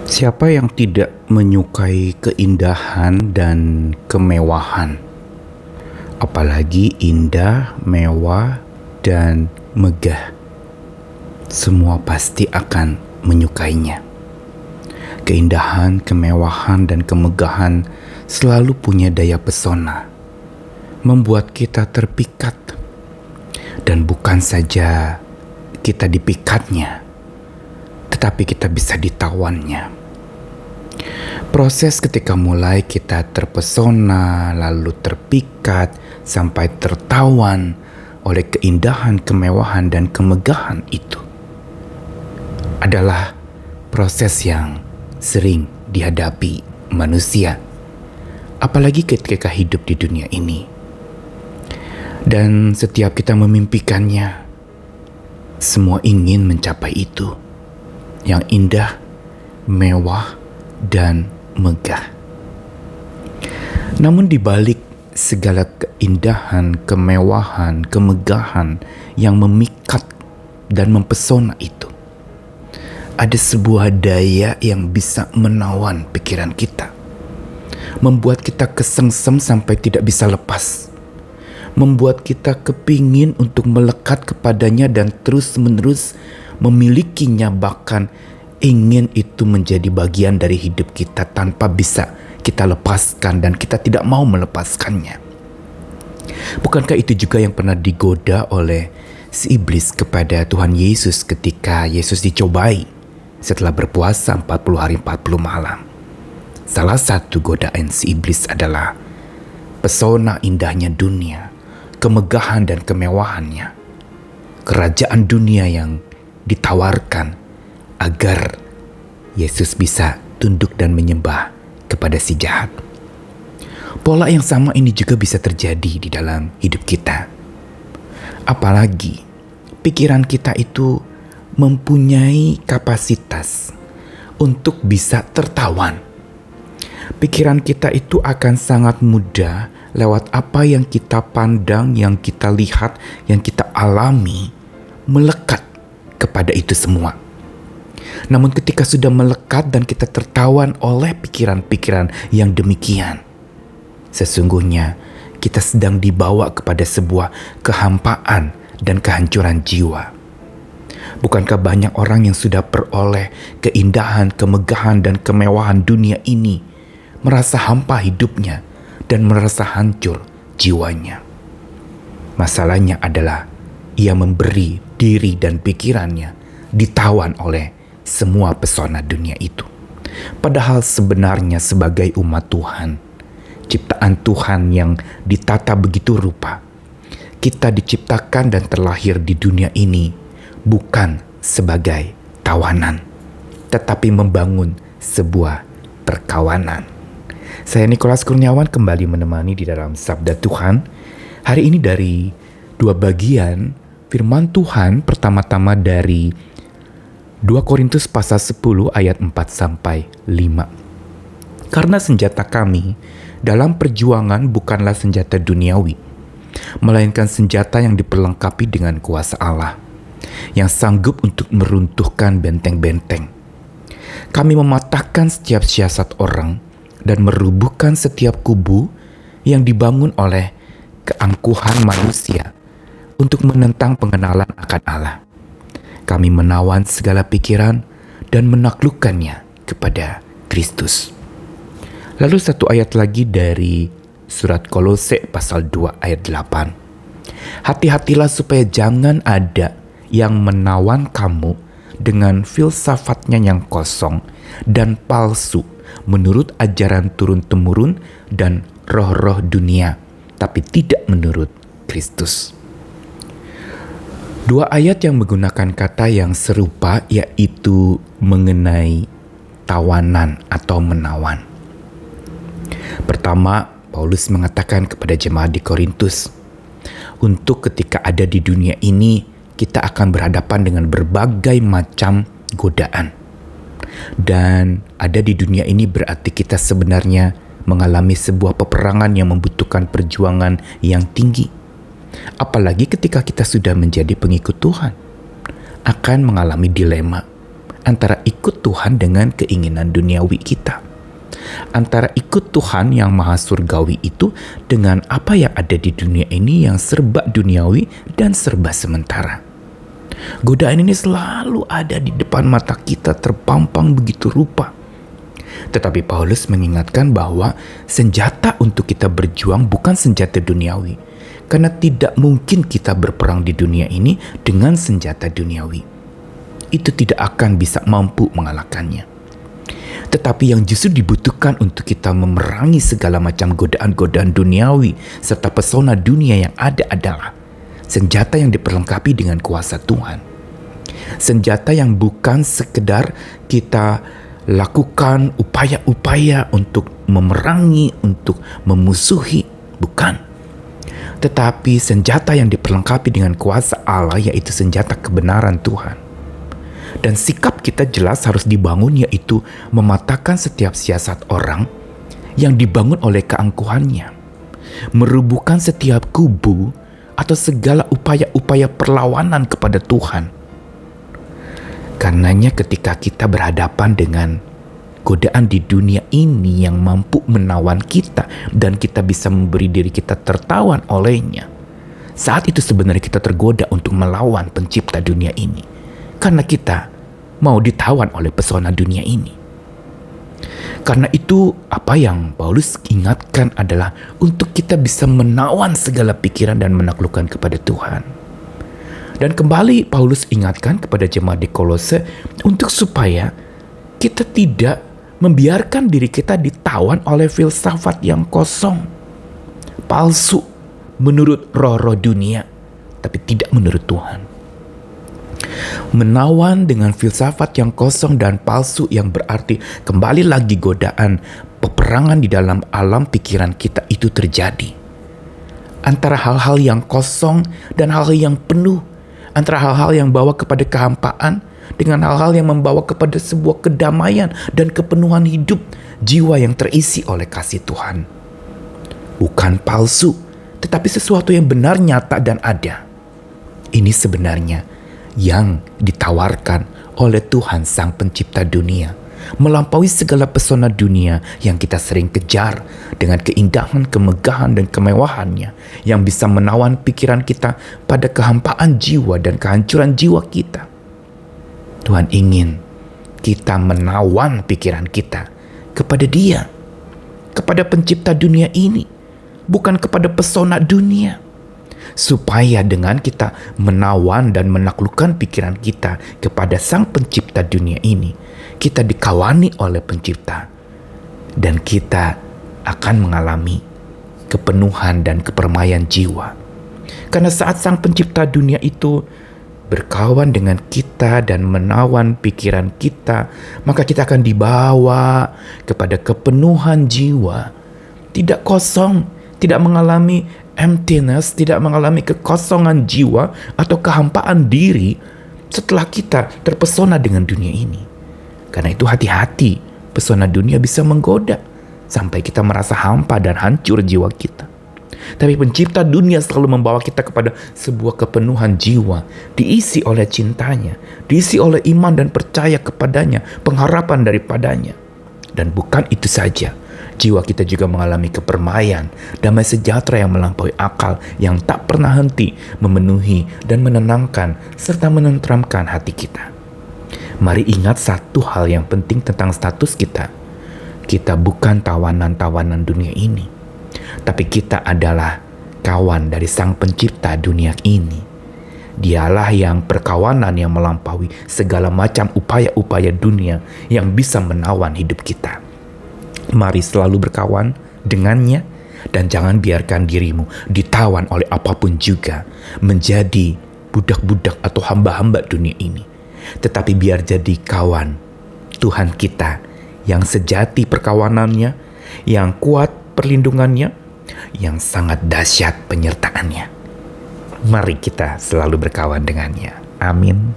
Siapa yang tidak menyukai keindahan dan kemewahan? Apalagi indah, mewah, dan megah. Semua pasti akan menyukainya. Keindahan, kemewahan, dan kemegahan selalu punya daya pesona, membuat kita terpikat. Dan bukan saja kita dipikatnya, tetapi kita bisa ditawannya. Proses ketika mulai kita terpesona, lalu terpikat, sampai tertawan oleh keindahan, kemewahan, dan kemegahan itu adalah proses yang sering dihadapi manusia, apalagi ketika hidup di dunia ini. Dan setiap kita memimpikannya, semua ingin mencapai itu, yang indah, mewah, dan megah. Namun di balik segala keindahan, kemewahan, kemegahan yang memikat dan mempesona itu, ada sebuah daya yang bisa menawan pikiran kita, membuat kita kesengsem sampai tidak bisa lepas, membuat kita kepingin untuk melekat kepadanya dan terus-menerus memilikinya, bahkan ingin itu menjadi bagian dari hidup kita tanpa bisa kita lepaskan dan kita tidak mau melepaskannya. Bukankah itu juga yang pernah digoda oleh si iblis kepada Tuhan Yesus ketika Yesus dicobai setelah berpuasa 40 hari 40 malam? Salah satu godaan si iblis adalah pesona indahnya dunia, kemegahan dan kemewahannya, kerajaan dunia yang ditawarkan agar Yesus bisa tunduk dan menyembah kepada si jahat. Pola yang sama ini juga bisa terjadi di dalam hidup kita. Apalagi pikiran kita itu mempunyai kapasitas untuk bisa tertawan. Pikiran kita itu akan sangat mudah lewat apa yang kita pandang, yang kita lihat, yang kita alami, melekat kepada itu semua. Namun ketika sudah melekat dan kita tertawan oleh pikiran-pikiran yang demikian, sesungguhnya kita sedang dibawa kepada sebuah kehampaan dan kehancuran jiwa. Bukankah banyak orang yang sudah peroleh keindahan, kemegahan, dan kemewahan dunia ini, merasa hampa hidupnya dan merasa hancur jiwanya? Masalahnya adalah ia memberi diri dan pikirannya ditawan oleh semua pesona dunia itu. Padahal sebenarnya sebagai umat Tuhan, ciptaan Tuhan yang ditata begitu rupa, kita diciptakan dan terlahir di dunia ini bukan sebagai tawanan, tetapi membangun sebuah perkawanan. Saya Nikolas Kurniawan kembali menemani di dalam Sabda Tuhan. Hari ini dari dua bagian firman Tuhan, pertama-tama dari 2 Korintus pasal 10 ayat 4-5. Karena senjata kami dalam perjuangan bukanlah senjata duniawi, melainkan senjata yang diperlengkapi dengan kuasa Allah, yang sanggup untuk meruntuhkan benteng-benteng. Kami mematahkan setiap siasat orang dan merubuhkan setiap kubu yang dibangun oleh keangkuhan manusia untuk menentang pengenalan akan Allah. Kami menawan segala pikiran dan menaklukkannya kepada Kristus. Lalu satu ayat lagi dari surat Kolose pasal 2 ayat 8. Hati-hatilah supaya jangan ada yang menawan kamu dengan filsafatnya yang kosong dan palsu menurut ajaran turun-temurun dan roh-roh dunia, tapi tidak menurut Kristus. Dua ayat yang menggunakan kata yang serupa, yaitu mengenai tawanan atau menawan. Pertama, Paulus mengatakan kepada jemaat di Korintus, untuk ketika ada di dunia ini, kita akan berhadapan dengan berbagai macam godaan. Dan ada di dunia ini berarti kita sebenarnya mengalami sebuah peperangan yang membutuhkan perjuangan yang tinggi. Apalagi ketika kita sudah menjadi pengikut Tuhan, akan mengalami dilema antara ikut Tuhan dengan keinginan duniawi kita. Antara ikut Tuhan yang maha surgawi itu dengan apa yang ada di dunia ini yang serba duniawi dan serba sementara. Godaan ini selalu ada di depan mata kita, terpampang begitu rupa. Tetapi Paulus mengingatkan bahwa senjata untuk kita berjuang bukan senjata duniawi, karena tidak mungkin kita berperang di dunia ini dengan senjata duniawi. Itu tidak akan bisa mampu mengalahkannya. Tetapi yang justru dibutuhkan untuk kita memerangi segala macam godaan-godaan duniawi serta pesona dunia yang ada adalah senjata yang diperlengkapi dengan kuasa Tuhan. Senjata yang bukan sekedar kita lakukan upaya-upaya untuk memerangi, untuk memusuhi, bukan. Tetapi senjata yang diperlengkapi dengan kuasa Allah, yaitu senjata kebenaran Tuhan. Dan sikap kita jelas harus dibangun, yaitu mematahkan setiap siasat orang yang dibangun oleh keangkuhannya, merubuhkan setiap kubu atau segala upaya-upaya perlawanan kepada Tuhan. Karenanya ketika kita berhadapan dengan godaan di dunia ini yang mampu menawan kita dan kita bisa memberi diri kita tertawan olehnya, saat itu sebenarnya kita tergoda untuk melawan pencipta dunia ini. Karena kita mau ditawan oleh pesona dunia ini. Karena itu apa yang Paulus ingatkan adalah untuk kita bisa menawan segala pikiran dan menaklukkan kepada Tuhan. Dan kembali Paulus ingatkan kepada jemaat di Kolose untuk supaya kita tidak membiarkan diri kita ditawan oleh filsafat yang kosong, palsu, menurut roh-roh dunia, tapi tidak menurut Tuhan. Menawan dengan filsafat yang kosong dan palsu yang berarti kembali lagi godaan peperangan di dalam alam pikiran kita itu terjadi. Antara hal-hal yang kosong dan hal-hal yang penuh. Antara hal-hal yang bawa kepada kehampaan dengan hal-hal yang membawa kepada sebuah kedamaian dan kepenuhan hidup jiwa yang terisi oleh kasih Tuhan. Bukan palsu, tetapi sesuatu yang benar, nyata, dan ada. Ini sebenarnya yang ditawarkan oleh Tuhan Sang Pencipta dunia, melampaui segala pesona dunia yang kita sering kejar dengan keindahan, kemegahan, dan kemewahannya yang bisa menawan pikiran kita pada kehampaan jiwa dan kehancuran jiwa kita. Tuhan ingin kita menawan pikiran kita kepada Dia, kepada Pencipta dunia ini, bukan kepada pesona dunia. Supaya dengan kita menawan dan menaklukkan pikiran kita kepada Sang Pencipta dunia ini, kita dikawani oleh Pencipta. Dan kita akan mengalami kepenuhan dan kepermaian jiwa. Karena saat Sang Pencipta dunia itu berkawan dengan kita dan menawan pikiran kita, maka kita akan dibawa kepada kepenuhan jiwa. Tidak kosong, tidak mengalami emptiness, tidak mengalami kekosongan jiwa atau kehampaan diri setelah kita terpesona dengan dunia ini. Karena itu hati-hati, pesona dunia bisa menggoda sampai kita merasa hampa dan hancur jiwa kita. Tapi Pencipta dunia selalu membawa kita kepada sebuah kepenuhan jiwa, diisi oleh cintanya, diisi oleh iman dan percaya kepadanya, pengharapan daripadanya. Dan bukan itu saja, jiwa kita juga mengalami kepermaian, damai sejahtera yang melampaui akal, yang tak pernah henti memenuhi dan menenangkan serta menenteramkan hati kita. Mari ingat satu hal yang penting tentang status kita. Kita bukan tawanan-tawanan dunia ini, tapi kita adalah kawan dari Sang Pencipta dunia ini. Dialah yang perkawanan yang melampaui segala macam upaya-upaya dunia yang bisa menawan hidup kita. Mari selalu berkawan dengannya dan jangan biarkan dirimu ditawan oleh apapun juga menjadi budak-budak atau hamba-hamba dunia ini. Tetapi biar jadi kawan Tuhan kita yang sejati perkawanannya, yang kuat perlindungannya, yang sangat dahsyat penyertaannya. Mari kita selalu berkawan dengannya. Amin.